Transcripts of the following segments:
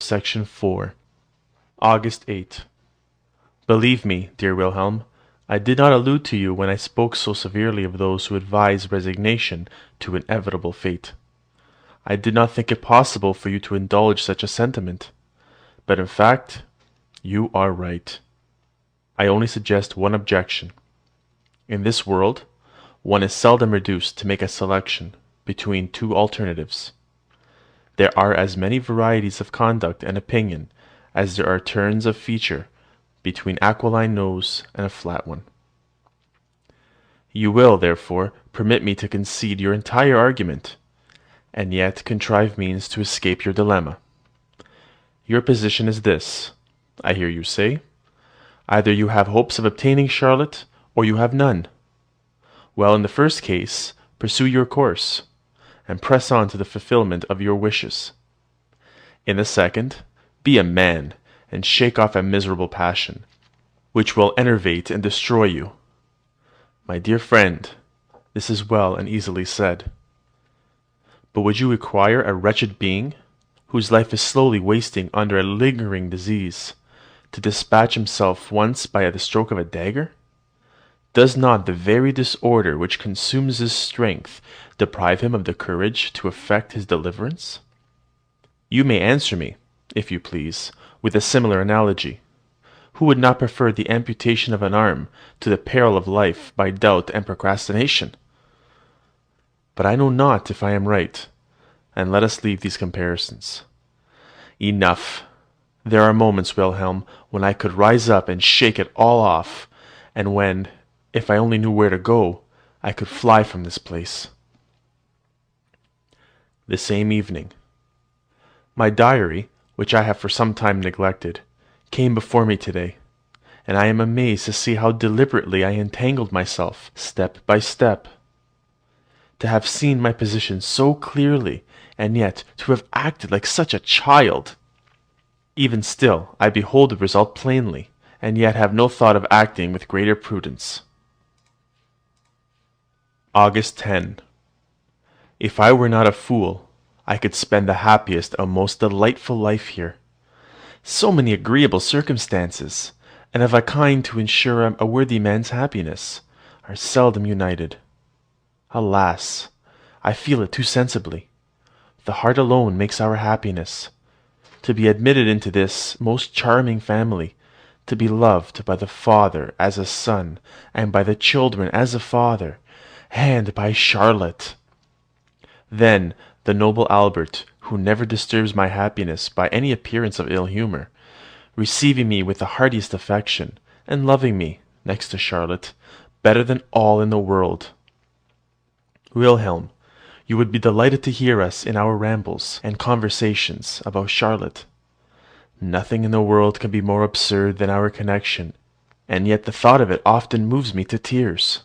Section 4. August 8. Believe me, dear Wilhelm, I did not allude to you when I spoke so severely of those who advise resignation to inevitable fate. I did not think it possible for you to indulge such a sentiment. But in fact, you are right. I only suggest one objection. In this world, one is seldom reduced to make a selection between two alternatives. There are as many varieties of conduct and opinion as there are turns of feature between aquiline nose and a flat one. You will, therefore, permit me to concede your entire argument, and yet contrive means to escape your dilemma. Your position is this, I hear you say: either you have hopes of obtaining Charlotte, or you have none. Well, in the first case, pursue your course, and press on to the fulfilment of your wishes. In the second, be a man, and shake off a miserable passion, which will enervate and destroy you. My dear friend, this is well and easily said. But would you require a wretched being, whose life is slowly wasting under a lingering disease, to dispatch himself once by the stroke of a dagger? Does not the very disorder which consumes his strength deprive him of the courage to effect his deliverance? You may answer me, if you please, with a similar analogy. Who would not prefer the amputation of an arm to the peril of life by doubt and procrastination? But I know not if I am right, and let us leave these comparisons. Enough. There are moments, Wilhelm, when I could rise up and shake it all off, and when, if I only knew where to go, I could fly from this place. The same evening. My diary, which I have for some time neglected, came before me today, and I am amazed to see how deliberately I entangled myself, step by step. To have seen my position so clearly, and yet to have acted like such a child! Even still, I behold the result plainly, and yet have no thought of acting with greater prudence. August 10. If I were not a fool, I could spend the happiest and most delightful life here. So many agreeable circumstances, and of a kind to ensure a worthy man's happiness, are seldom united. Alas! I feel it too sensibly. The heart alone makes our happiness. To be admitted into this most charming family, to be loved by the father as a son, and by the children as a father, and by Charlotte! Then the noble Albert, who never disturbs my happiness by any appearance of ill humour, receiving me with the heartiest affection, and loving me, next to Charlotte, better than all in the world. Wilhelm, you would be delighted to hear us in our rambles and conversations about Charlotte. Nothing in the world can be more absurd than our connection, and yet the thought of it often moves me to tears.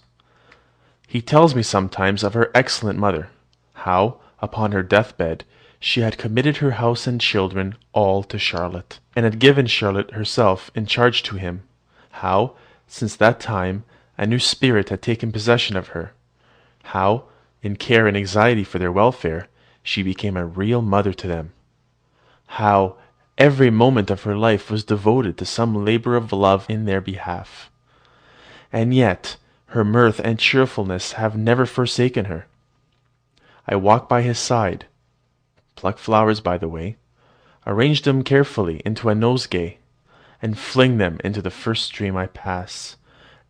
He tells me sometimes of her excellent mother, how, upon her deathbed, she had committed her house and children all to Charlotte, and had given Charlotte herself in charge to him, how, since that time, a new spirit had taken possession of her, how, in care and anxiety for their welfare, she became a real mother to them, how every moment of her life was devoted to some labour of love in their behalf. And yet her mirth and cheerfulness have never forsaken her. I walk by his side, pluck flowers by the way, arrange them carefully into a nosegay, and fling them into the first stream I pass,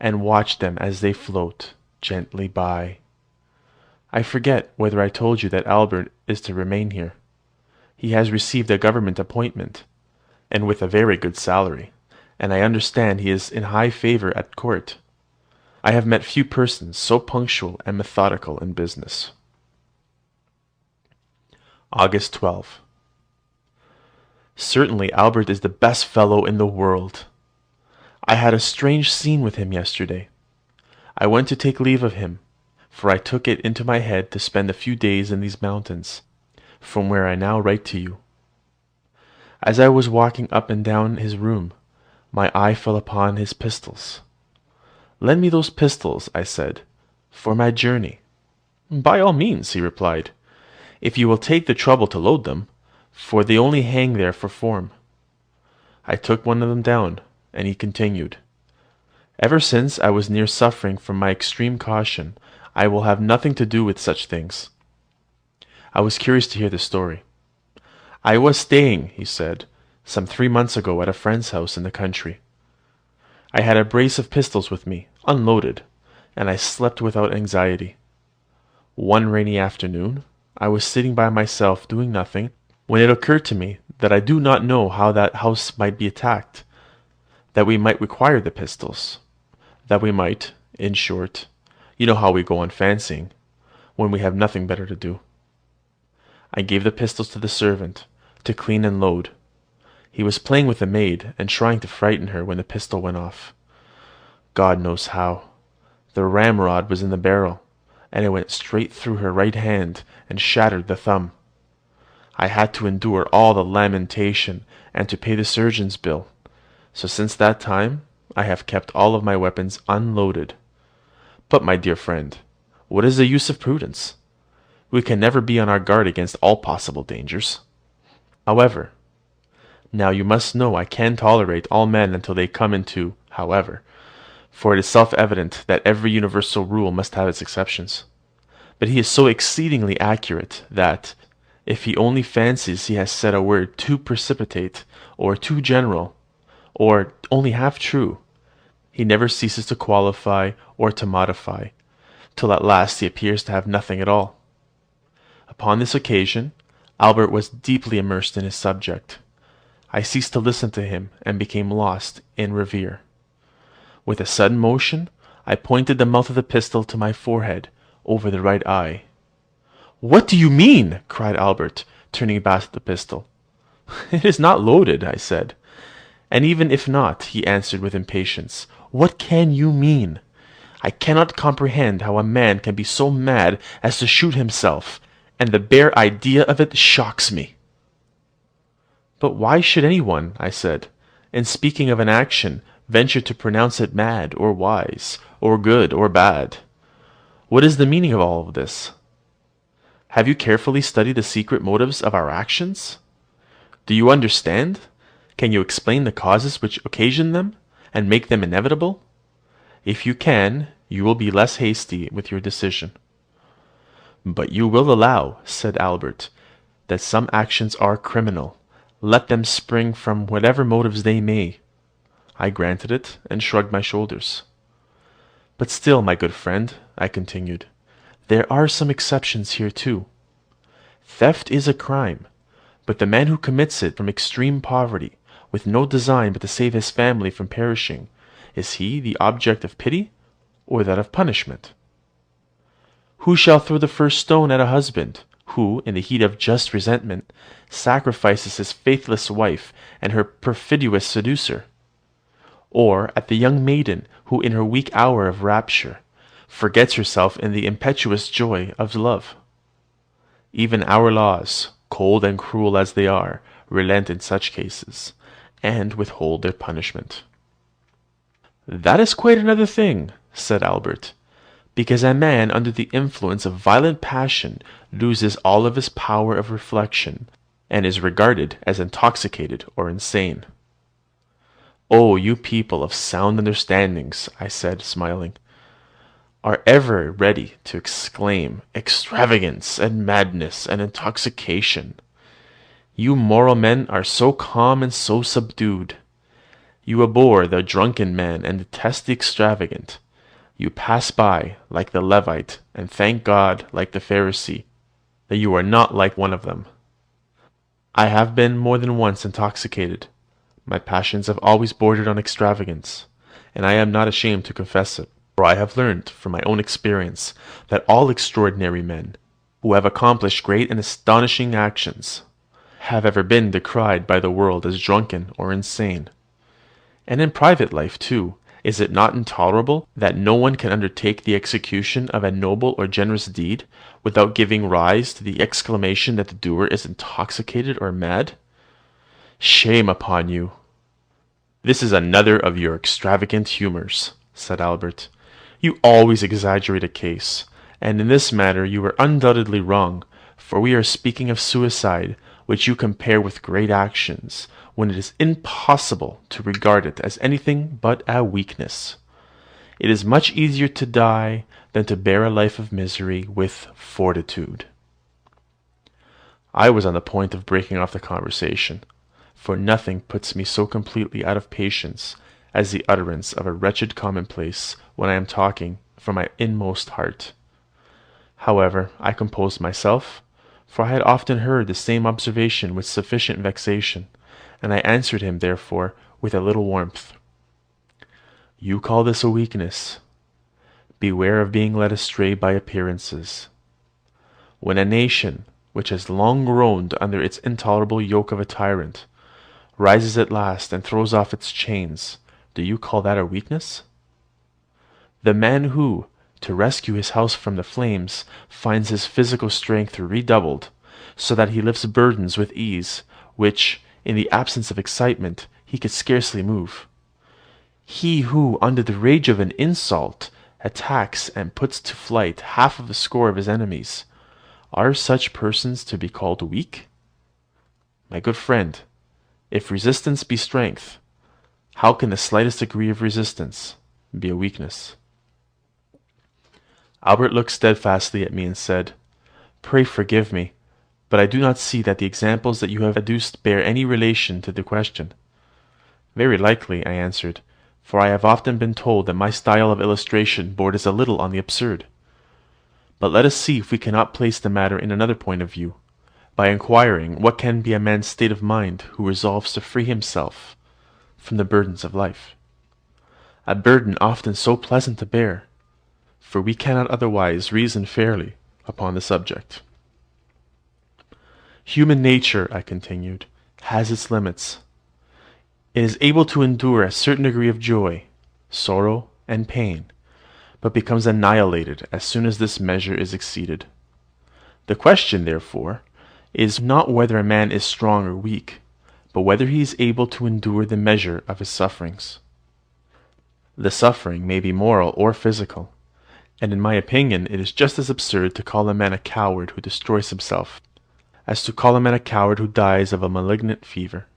and watch them as they float gently by. I forget whether I told you that Albert is to remain here. He has received a government appointment, and with a very good salary, and I understand he is in high favour at court. I have met few persons so punctual and methodical in business. August 12. Certainly Albert is the best fellow in the world. I had a strange scene with him yesterday. I went to take leave of him, for I took it into my head to spend a few days in these mountains, from where I now write to you. As I was walking up and down his room, my eye fell upon his pistols. "Lend me those pistols," I said, "for my journey." "By all means," he replied, "if you will take the trouble to load them, for they only hang there for form. I took one of them down, and he continued, "Ever since I was near suffering from my extreme caution, I will have nothing to do with such things." I was curious to hear the story. "I was staying," he said, "some 3 months ago at a friend's house in the country. I had a brace of pistols with me, unloaded, and I slept without anxiety. One rainy afternoon, I was sitting by myself doing nothing, when it occurred to me that I do not know how that house might be attacked, that we might require the pistols, that we might, in short, you know how we go on fancying, when we have nothing better to do. I gave the pistols to the servant, to clean and load. He was playing with the maid, and trying to frighten her when the pistol went off. God knows how. The ramrod was in the barrel, and it went straight through her right hand and shattered the thumb. I had to endure all the lamentation and to pay the surgeon's bill. So since that time I have kept all of my weapons unloaded. But, my dear friend, what is the use of prudence? We can never be on our guard against all possible dangers. However, now you must know I can tolerate all men until they come into however, for it is self-evident that every universal rule must have its exceptions. But he is so exceedingly accurate that, if he only fancies he has said a word too precipitate, or too general, or only half true, he never ceases to qualify or to modify, till at last he appears to have nothing at all. Upon this occasion, Albert was deeply immersed in his subject. I ceased to listen to him, and became lost in reverie. With a sudden motion, I pointed the mouth of the pistol to my forehead, over the right eye. "What do you mean?" cried Albert, turning back the pistol. "It is not loaded," I said. "And even if not," he answered with impatience, "what can you mean? I cannot comprehend how a man can be so mad as to shoot himself, and the bare idea of it shocks me." "But why should anyone," I said, "in speaking of an action, venture to pronounce it mad, or wise, or good, or bad? What is the meaning of all this? Have you carefully studied the secret motives of our actions? Do you understand? Can you explain the causes which occasion them, and make them inevitable? If you can, you will be less hasty with your decision." "But you will allow," said Albert, "that some actions are criminal, let them spring from whatever motives they may." I granted it, and shrugged my shoulders. "But still, my good friend," I continued, "there are some exceptions here too. Theft is a crime, but the man who commits it from extreme poverty, with no design but to save his family from perishing, is he the object of pity, or that of punishment? Who shall throw the first stone at a husband, who, in the heat of just resentment, sacrifices his faithless wife and her perfidious seducer? Or at the young maiden who, in her weak hour of rapture, forgets herself in the impetuous joy of love? Even our laws, cold and cruel as they are, relent in such cases, and withhold their punishment." "That is quite another thing," said Albert, "because a man under the influence of violent passion loses all his power of reflection, and is regarded as intoxicated or insane." "Oh, you people of sound understandings," I said, smiling, "are ever ready to exclaim extravagance and madness and intoxication. You moral men are so calm and so subdued. You abhor the drunken man and detest the extravagant. You pass by like the Levite, and thank God, like the Pharisee, that you are not like one of them. I have been more than once intoxicated. My passions have always bordered on extravagance, and I am not ashamed to confess it, for I have learned from my own experience that all extraordinary men, who have accomplished great and astonishing actions, have ever been decried by the world as drunken or insane. And in private life, too, is it not intolerable that no one can undertake the execution of a noble or generous deed without giving rise to the exclamation that the doer is intoxicated or mad? Shame upon you!" "This is another of your extravagant humours," said Albert. "You always exaggerate a case, and in this matter you are undoubtedly wrong, for we are speaking of suicide, which you compare with great actions, when it is impossible to regard it as anything but a weakness. It is much easier to die than to bear a life of misery with fortitude. I was on the point of breaking off the conversation, for nothing puts me so completely out of patience as the utterance of a wretched commonplace when I am talking from my inmost heart. However, I composed myself, for I had often heard the same observation with sufficient vexation, and I answered him therefore with a little warmth. You call this a weakness. Beware of being led astray by appearances. When a nation, which has long groaned under its intolerable yoke of a tyrant, rises at last and throws off its chains, do you call that a weakness? The man who, to rescue his house from the flames, finds his physical strength redoubled, so that he lifts burdens with ease, which, in the absence of excitement, he could scarcely move. He who, under the rage of an insult, attacks and puts to flight half of a score of his enemies, are such persons to be called weak? My good friend, if resistance be strength, how can the slightest degree of resistance be a weakness? Albert looked steadfastly at me and said, Pray forgive me, but I do not see that the examples that you have adduced bear any relation to the question. Very likely, I answered, for I have often been told that my style of illustration borders a little on the absurd. But let us see if we cannot place the matter in another point of view, by inquiring what can be a man's state of mind who resolves to free himself from the burdens of life. A burden often so pleasant to bear, for we cannot otherwise reason fairly upon the subject. Human nature, I continued, has its limits. It is able to endure a certain degree of joy, sorrow, and pain, but becomes annihilated as soon as this measure is exceeded. The question, therefore, is not whether a man is strong or weak, but whether he is able to endure the measure of his sufferings. The suffering may be moral or physical, and in my opinion it is just as absurd to call a man a coward who destroys himself, as to call a man a coward who dies of a malignant fever.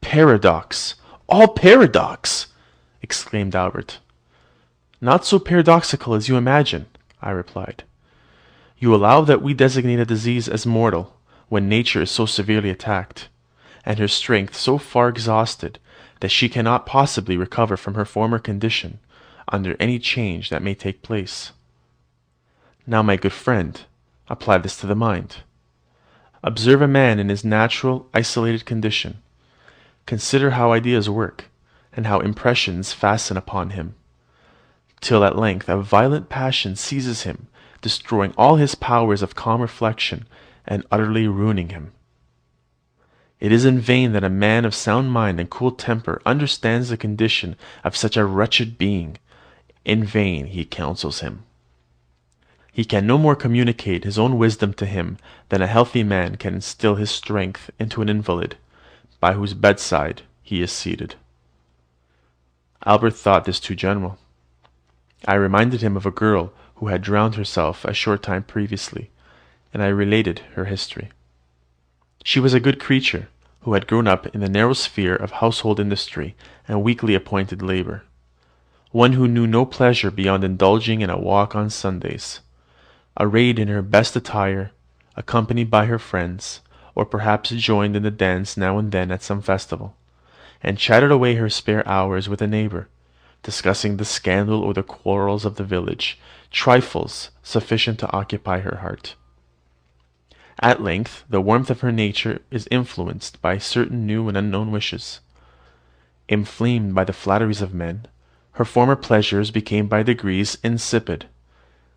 Paradox! All paradox! Exclaimed Albert. Not so paradoxical as you imagine, I replied. You allow that we designate a disease as mortal, when nature is so severely attacked, and her strength so far exhausted that she cannot possibly recover from her former condition under any change that may take place. Now, my good friend, apply this to the mind. Observe a man in his natural, isolated condition. Consider how ideas work, and how impressions fasten upon him, till at length a violent passion seizes him, destroying all his powers of calm reflection, and utterly ruining him. It is in vain that a man of sound mind and cool temper understands the condition of such a wretched being. In vain he counsels him. He can no more communicate his own wisdom to him than a healthy man can instill his strength into an invalid, by whose bedside he is seated. Albert thought this too general. I reminded him of a girl who had drowned herself a short time previously, and I related her history. She was a good creature, who had grown up in the narrow sphere of household industry and weekly appointed labour, one who knew no pleasure beyond indulging in a walk on Sundays, arrayed in her best attire, accompanied by her friends, or perhaps joined in the dance now and then at some festival, and chatted away her spare hours with a neighbour, discussing the scandal or the quarrels of the village, trifles sufficient to occupy her heart. At length, the warmth of her nature is influenced by certain new and unknown wishes. Inflamed by the flatteries of men, her former pleasures became by degrees insipid,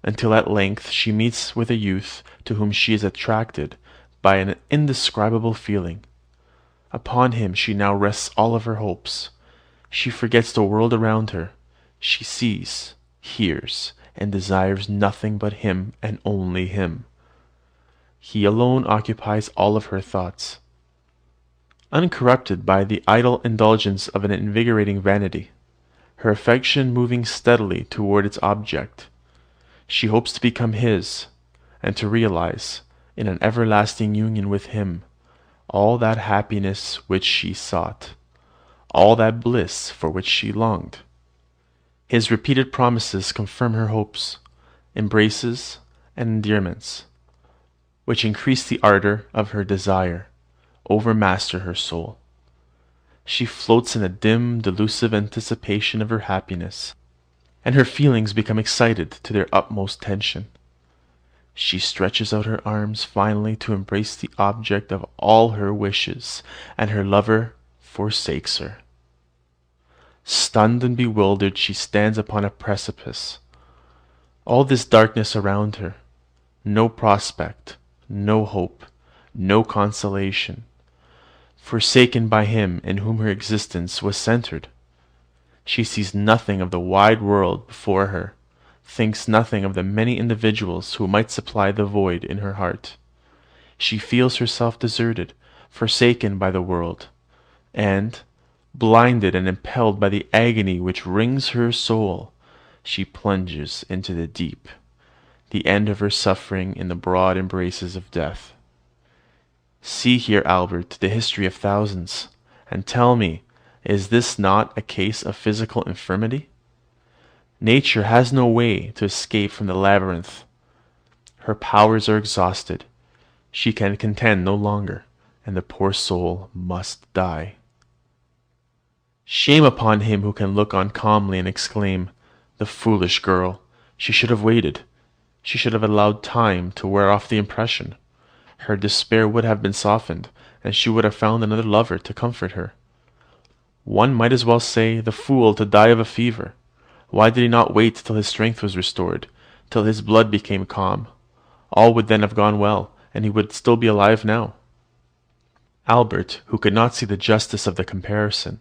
until at length she meets with a youth to whom she is attracted by an indescribable feeling. Upon him she now rests all of her hopes. She forgets the world around her. She sees, hears, and desires nothing but him and only him. He alone occupies all of her thoughts. Uncorrupted by the idle indulgence of an invigorating vanity, her affection moving steadily toward its object, she hopes to become his, and to realize, in an everlasting union with him, all that happiness which she sought, all that bliss for which she longed. His repeated promises confirm her hopes, embraces, and endearments, which increase the ardour of her desire, overmaster her soul. She floats in a dim, delusive anticipation of her happiness, and her feelings become excited to their utmost tension. She stretches out her arms finally to embrace the object of all her wishes, and her lover forsakes her. Stunned and bewildered, she stands upon a precipice. All this darkness around her, no prospect, no hope, no consolation, forsaken by him in whom her existence was centred. She sees nothing of the wide world before her, thinks nothing of the many individuals who might supply the void in her heart. She feels herself deserted, forsaken by the world, and, blinded and impelled by the agony which wrings her soul, she plunges into the deep, the end of her suffering in the broad embraces of death. See here, Albert, the history of thousands, and tell me, is this not a case of physical infirmity? Nature has no way to escape from the labyrinth. Her powers are exhausted. She can contend no longer, and the poor soul must die. Shame upon him who can look on calmly and exclaim, "The foolish girl! She should have waited. She should have allowed time to wear off the impression. Her despair would have been softened, and she would have found another lover to comfort her." One might as well say, the fool to die of a fever. Why did he not wait till his strength was restored, till his blood became calm? All would then have gone well, and he would still be alive now. Albert, who could not see the justice of the comparison,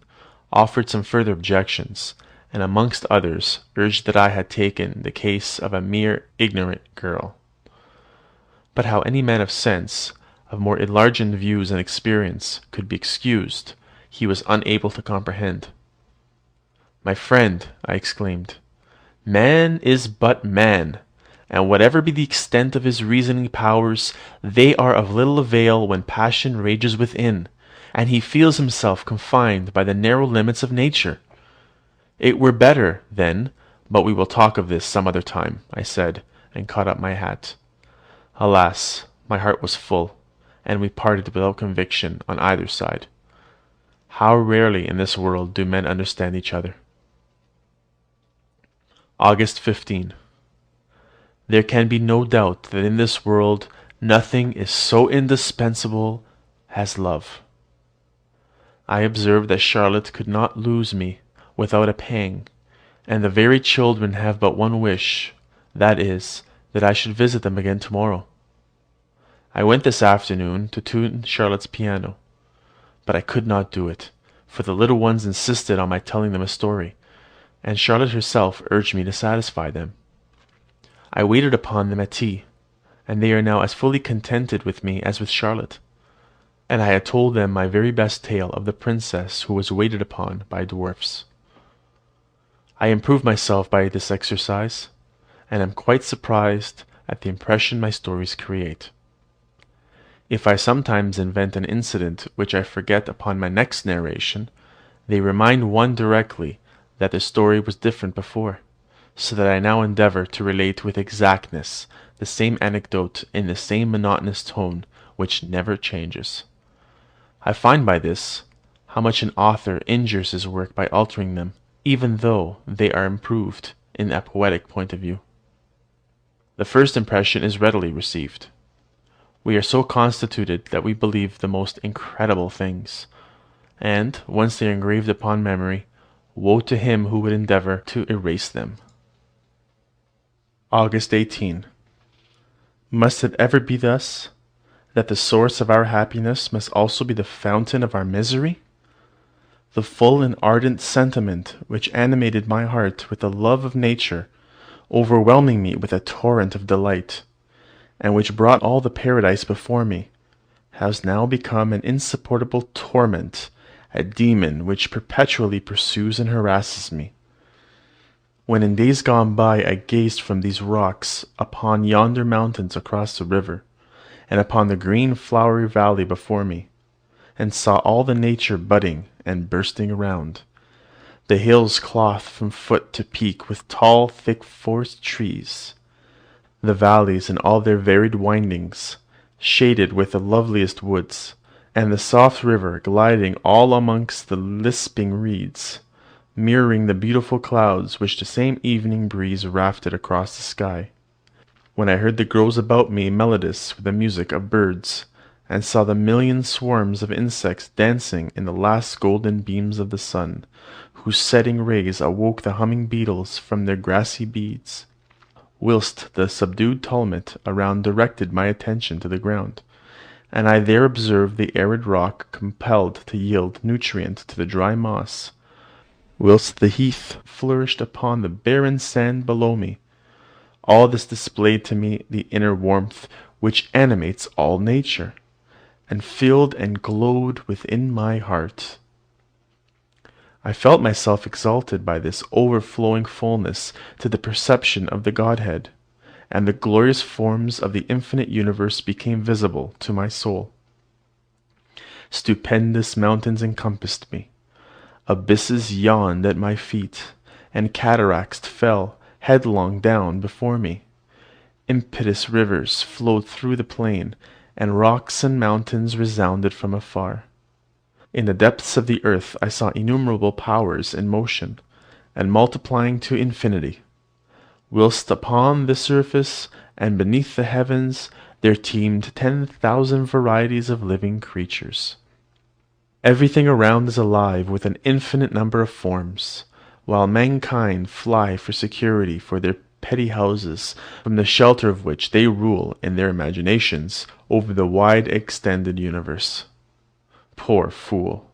offered some further objections, and amongst others urged that I had taken the case of a mere ignorant girl. But how any man of sense, of more enlarged views and experience, could be excused, he was unable to comprehend. "My friend," I exclaimed, "man is but man, and whatever be the extent of his reasoning powers, they are of little avail when passion rages within, and he feels himself confined by the narrow limits of nature. It were better, then, but we will talk of this some other time," I said, and caught up my hat. Alas, my heart was full, and we parted without conviction on either side. How rarely in this world do men understand each other! August 15. There can be no doubt that in this world nothing is so indispensable as love. I observed that Charlotte could not lose me without a pang, and the very children have but one wish, that is, that I should visit them again tomorrow. I went this afternoon to tune Charlotte's piano, but I could not do it, for the little ones insisted on my telling them a story, and Charlotte herself urged me to satisfy them. I waited upon them at tea, and they are now as fully contented with me as with Charlotte, and I had told them my very best tale of the princess who was waited upon by dwarfs. I improve myself by this exercise, and am quite surprised at the impression my stories create. If I sometimes invent an incident which I forget upon my next narration, they remind one directly that the story was different before, so that I now endeavour to relate with exactness the same anecdote in the same monotonous tone which never changes. I find by this how much an author injures his work by altering them, even though they are improved in a poetic point of view. The first impression is readily received. We are so constituted that we believe the most incredible things, and, once they are engraved upon memory, woe to him who would endeavour to erase them. August 18. Must it ever be thus, that the source of our happiness must also be the fountain of our misery? The full and ardent sentiment which animated my heart with the love of nature, overwhelming me with a torrent of delight, and which brought all the paradise before me, has now become an insupportable torment, a demon which perpetually pursues and harasses me. When in days gone by I gazed from these rocks upon yonder mountains across the river, and upon the green flowery valley before me, and saw all the nature budding and bursting around. The hills clothed from foot to peak with tall, thick forest trees, the valleys in all their varied windings, shaded with the loveliest woods, and the soft river gliding all amongst the lisping reeds, mirroring the beautiful clouds which the same evening breeze wafted across the sky. When I heard the groves about me melodious with the music of birds, and saw the million swarms of insects dancing in the last golden beams of the sun, whose setting rays awoke the humming beetles from their grassy beads, whilst the subdued tumult around directed my attention to the ground, and I there observed the arid rock compelled to yield nutriment to the dry moss, whilst the heath flourished upon the barren sand below me. All this displayed to me the inner warmth which animates all nature, and filled and glowed within my heart. I felt myself exalted by this overflowing fullness to the perception of the Godhead, and the glorious forms of the infinite universe became visible to my soul. Stupendous mountains encompassed me, abysses yawned at my feet, and cataracts fell headlong down before me. Impetuous rivers flowed through the plain, and rocks and mountains resounded from afar. In the depths of the earth I saw innumerable powers in motion, and multiplying to infinity, whilst upon the surface and beneath the heavens there teemed 10,000 varieties of living creatures. Everything around is alive with an infinite number of forms, while mankind fly for security for their petty houses, from the shelter of which they rule in their imaginations over the wide extended universe. Poor fool,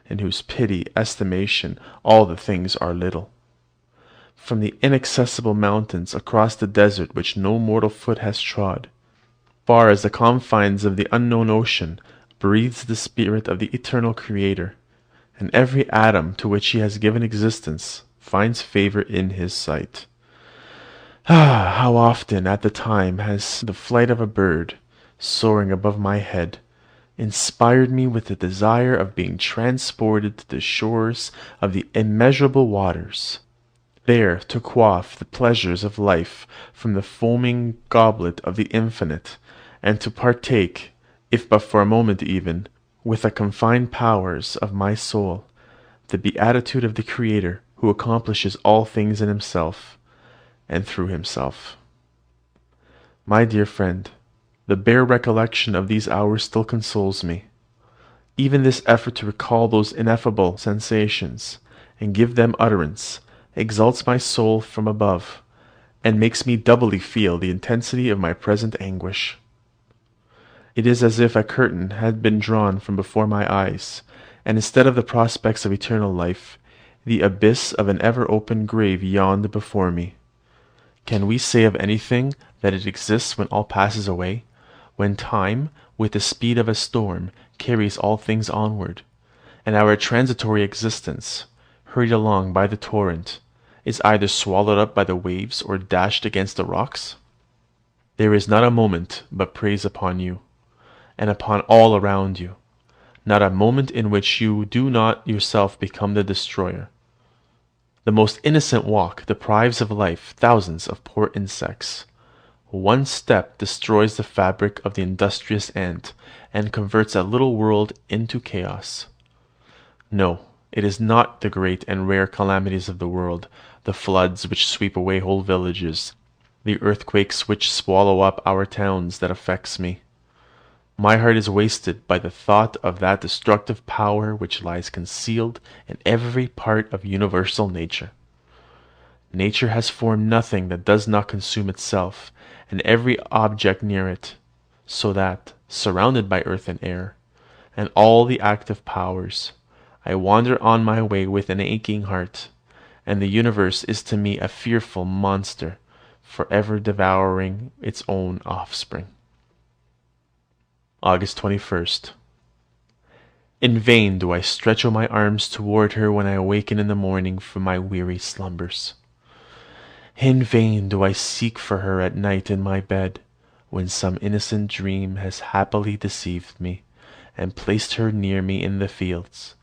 in whose petty estimation all the things are little. From the inaccessible mountains across the desert which no mortal foot has trod, far as the confines of the unknown ocean, breathes the spirit of the eternal Creator, and every atom to which he has given existence finds favour in his sight. Ah, how often at the time has the flight of a bird, soaring above my head, inspired me with the desire of being transported to the shores of the immeasurable waters, there to quaff the pleasures of life from the foaming goblet of the infinite, and to partake, if but for a moment even, with the confined powers of my soul, the beatitude of the Creator who accomplishes all things in himself and through himself. My dear friend, the bare recollection of these hours still consoles me. Even this effort to recall those ineffable sensations, and give them utterance, exalts my soul from above, and makes me doubly feel the intensity of my present anguish. It is as if a curtain had been drawn from before my eyes, and instead of the prospects of eternal life, the abyss of an ever-open grave yawned before me. Can we say of anything that it exists when all passes away, when time, with the speed of a storm, carries all things onward, and our transitory existence, hurried along by the torrent, is either swallowed up by the waves or dashed against the rocks? There is not a moment but preys upon you, and upon all around you, not a moment in which you do not yourself become the destroyer. The most innocent walk deprives of life thousands of poor insects. One step destroys the fabric of the industrious ant, and converts a little world into chaos. No, it is not the great and rare calamities of the world, the floods which sweep away whole villages, the earthquakes which swallow up our towns, that affects me. My heart is wasted by the thought of that destructive power which lies concealed in every part of universal nature. Nature has formed nothing that does not consume itself, and every object near it, so that, surrounded by earth and air, and all the active powers, I wander on my way with an aching heart, and the universe is to me a fearful monster, for ever devouring its own offspring. August 21st. In vain do I stretch out my arms toward her when I awaken in the morning from my weary slumbers. In vain do I seek for her at night in my bed, when some innocent dream has happily deceived me, and placed her near me in the fields,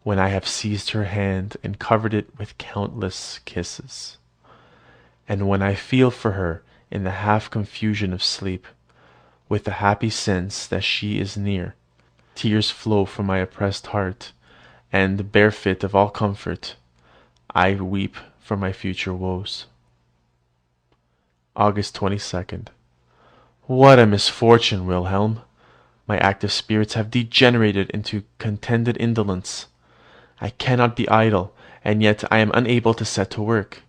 when I have seized her hand and covered it with countless kisses, and when I feel for her in the half confusion of sleep, with the happy sense that she is near, tears flow from my oppressed heart, and, bereft of all comfort, I weep for my future woes. August 22nd. What a misfortune, Wilhelm! My active spirits have degenerated into contented indolence. I cannot be idle, and yet I am unable to set to work.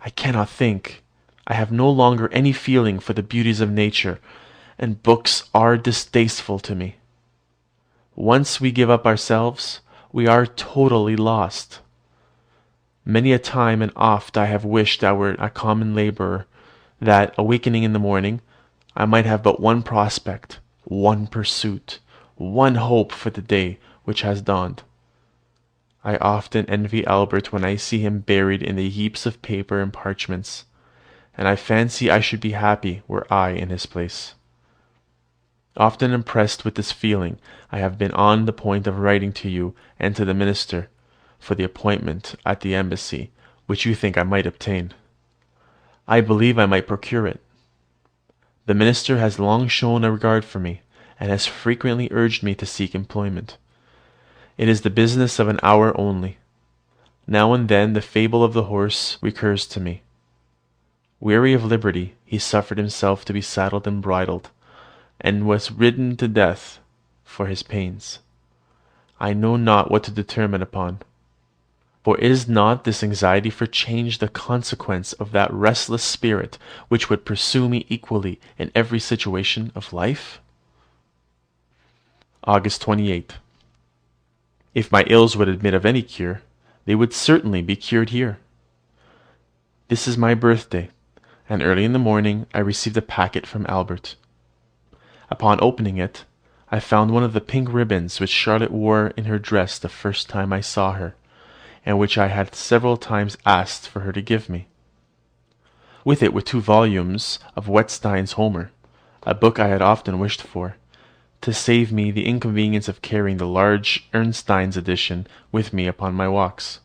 I cannot think. I have no longer any feeling for the beauties of nature, and books are distasteful to me. Once we give up ourselves, we are totally lost. Many a time and oft I have wished I were a common labourer, that, awakening in the morning, I might have but one prospect, one pursuit, one hope for the day which has dawned. I often envy Albert when I see him buried in the heaps of paper and parchments, and I fancy I should be happy were I in his place. Often impressed with this feeling, I have been on the point of writing to you and to the minister for the appointment at the embassy which you think I might obtain. I believe I might procure it. The minister has long shown a regard for me, and has frequently urged me to seek employment. It is the business of an hour only. Now and then the fable of the horse recurs to me. Weary of liberty, he suffered himself to be saddled and bridled, and was ridden to death for his pains. I know not what to determine upon. For is not this anxiety for change the consequence of that restless spirit which would pursue me equally in every situation of life? August 28th. If my ills would admit of any cure, they would certainly be cured here. This is my birthday, and early in the morning I received a packet from Albert. Upon opening it, I found one of the pink ribbons which Charlotte wore in her dress the first time I saw her, and which I had several times asked for her to give me. With it were 2 volumes of Wettstein's Homer, a book I had often wished for, to save me the inconvenience of carrying the large Ernstine's edition with me upon my walks.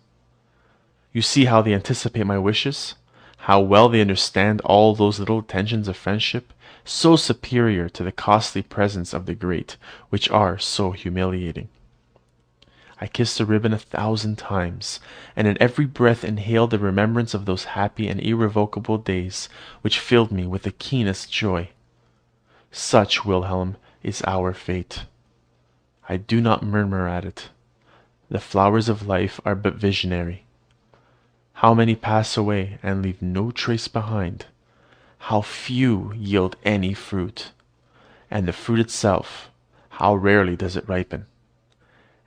You see how they anticipate my wishes, how well they understand all those little attentions of friendship, so superior to the costly presents of the great, which are so humiliating. I kissed the ribbon 1,000 times, and in every breath inhaled the remembrance of those happy and irrevocable days which filled me with the keenest joy. Such, Wilhelm, is our fate. I do not murmur at it. The flowers of life are but visionary. How many pass away and leave no trace behind? How few yield any fruit? And the fruit itself, how rarely does it ripen?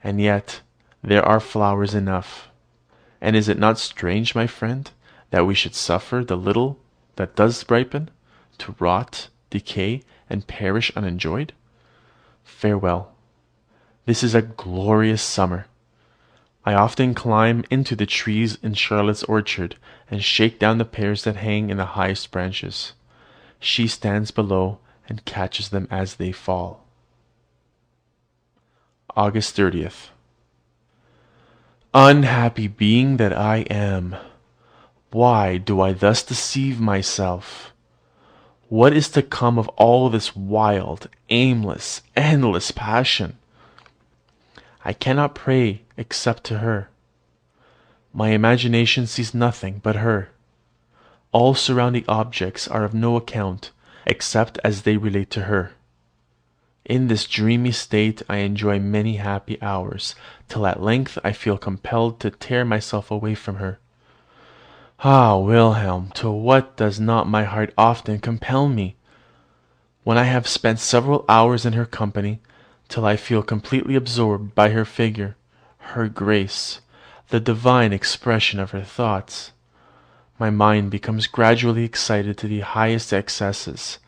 And yet there are flowers enough. And is it not strange, my friend, that we should suffer the little that does ripen to rot, decay, and perish unenjoyed? Farewell. This is a glorious summer. I often climb into the trees in Charlotte's orchard, and shake down the pears that hang in the highest branches. She stands below and catches them as they fall. August 30th. Unhappy being that I am! Why do I thus deceive myself? What is to come of all this wild, aimless, endless passion? I cannot pray except to her. My imagination sees nothing but her. All surrounding objects are of no account, except as they relate to her. In this dreamy state I enjoy many happy hours, till at length I feel compelled to tear myself away from her. Ah, Wilhelm, to what does not my heart often compel me? When I have spent several hours in her company, till I feel completely absorbed by her figure, her grace, the divine expression of her thoughts, my mind becomes gradually excited to the highest excesses,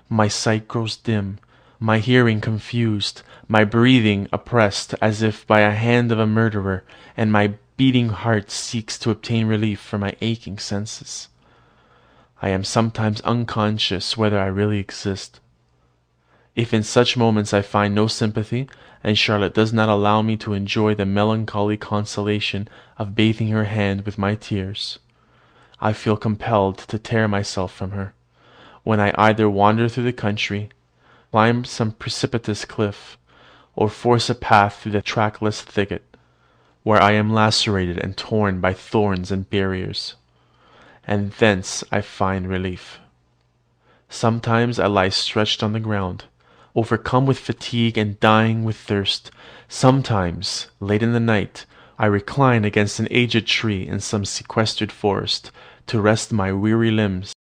my sight grows dim, my hearing confused, my breathing oppressed as if by a hand of a murderer, and my beating heart seeks to obtain relief for my aching senses. I am sometimes unconscious whether I really exist. If in such moments I find no sympathy, and Charlotte does not allow me to enjoy the melancholy consolation of bathing her hand with my tears, I feel compelled to tear myself from her, when I either wander through the country, climb some precipitous cliff, or force a path through the trackless thicket, where I am lacerated and torn by thorns and barriers, and thence I find relief. Sometimes I lie stretched on the ground, overcome with fatigue and dying with thirst. Sometimes, late in the night, I recline against an aged tree in some sequestered forest, to rest my weary limbs